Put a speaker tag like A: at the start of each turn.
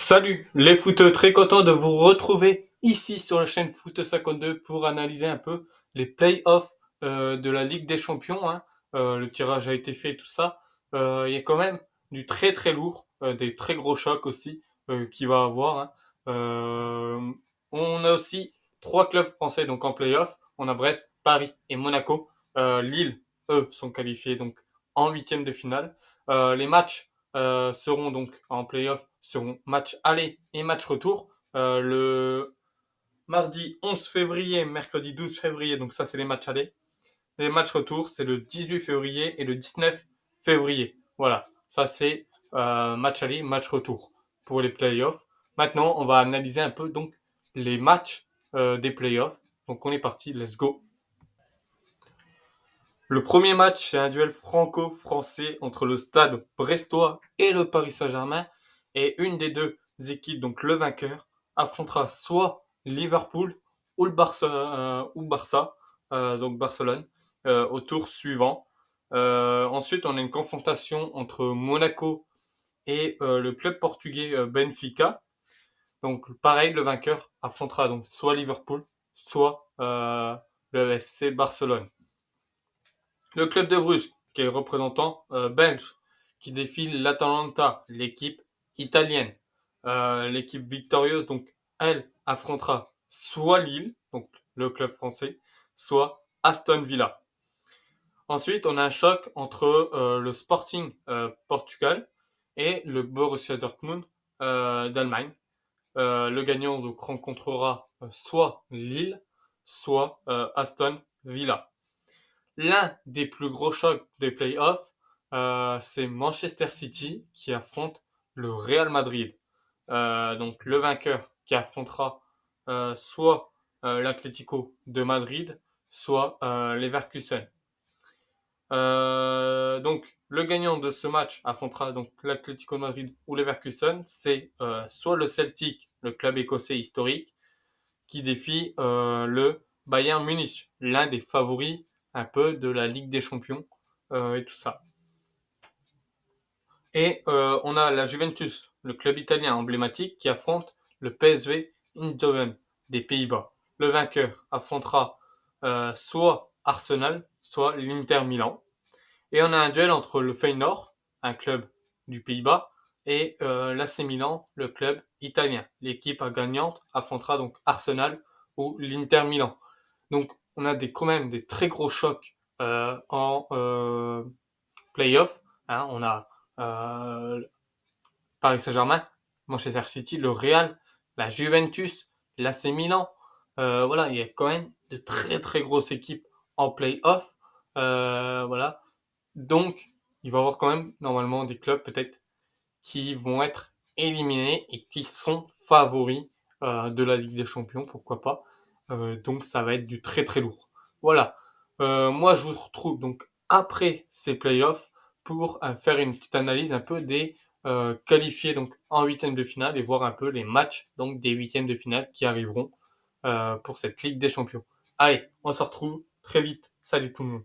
A: Salut les footeux, très content de vous retrouver ici sur la chaîne Foot 52 pour analyser un peu les playoffs de la Ligue des Champions, hein. Le tirage a été fait, tout ça. Il y a quand même du très très lourd, des très gros chocs aussi qu'il va avoir, hein. Euh, on a aussi trois clubs français donc en playoff. On a Brest, Paris et Monaco. Lille, eux, sont qualifiés donc en huitième de finale. Les matchs seront donc en playoff, seront match aller et match retour. Le mardi 11 février, mercredi 12 février, donc ça c'est les matchs aller. Les matchs retour, c'est le 18 février et le 19 février. Voilà, ça c'est match aller, match retour pour les playoffs. Maintenant, on va analyser un peu donc les matchs des playoffs. Donc on est parti, let's go. Le premier match, c'est un duel franco-français entre le Stade brestois et le Paris Saint-Germain. Et une des deux équipes, donc le vainqueur, affrontera soit Liverpool ou le Barça, donc Barcelone, au tour suivant. Ensuite, on a une confrontation entre Monaco et le club portugais Benfica. Donc pareil, le vainqueur affrontera donc soit Liverpool, soit le FC Barcelone. Le club de Bruges, qui est le représentant belge, qui défie l'Atalanta, l'équipe italienne. L'équipe victorieuse, donc, elle affrontera soit Lille, donc le club français, soit Aston Villa. Ensuite, on a un choc entre le Sporting Portugal et le Borussia Dortmund d'Allemagne. Le gagnant donc rencontrera soit Lille, soit Aston Villa. L'un des plus gros chocs des playoffs, c'est Manchester City qui affronte le Real Madrid. Donc le vainqueur qui affrontera soit l'Atlético de Madrid, soit l'Leverkusen. Donc le gagnant de ce match affrontera donc l'Atlético de Madrid ou l'Leverkusen. C'est soit le Celtic, le club écossais historique, qui défie le Bayern Munich, l'un des favoris un peu de la Ligue des Champions et tout ça. Et on a la Juventus, le club italien emblématique, qui affronte le PSV Eindhoven des Pays-Bas. Le vainqueur affrontera soit Arsenal, soit l'Inter Milan. Et on a un duel entre le Feyenoord, un club du Pays-Bas, et l'AC Milan, le club italien. L'équipe gagnante affrontera donc Arsenal ou l'Inter Milan. Donc on a quand même des très gros chocs en playoff. Hein. On a Paris Saint-Germain, Manchester City, le Real, la Juventus, l'AC Milan. Voilà, il y a quand même de très très grosses équipes en playoff. Voilà. Donc, il va y avoir quand même normalement des clubs peut-être qui vont être éliminés et qui sont favoris de la Ligue des Champions, pourquoi pas. Donc, ça va être du très très lourd. Voilà. Moi, je vous retrouve donc après ces playoffs pour faire une petite analyse un peu des qualifiés donc en huitième de finale et voir un peu les matchs donc des huitièmes de finale qui arriveront pour cette Ligue des Champions. Allez, on se retrouve très vite. Salut tout le monde.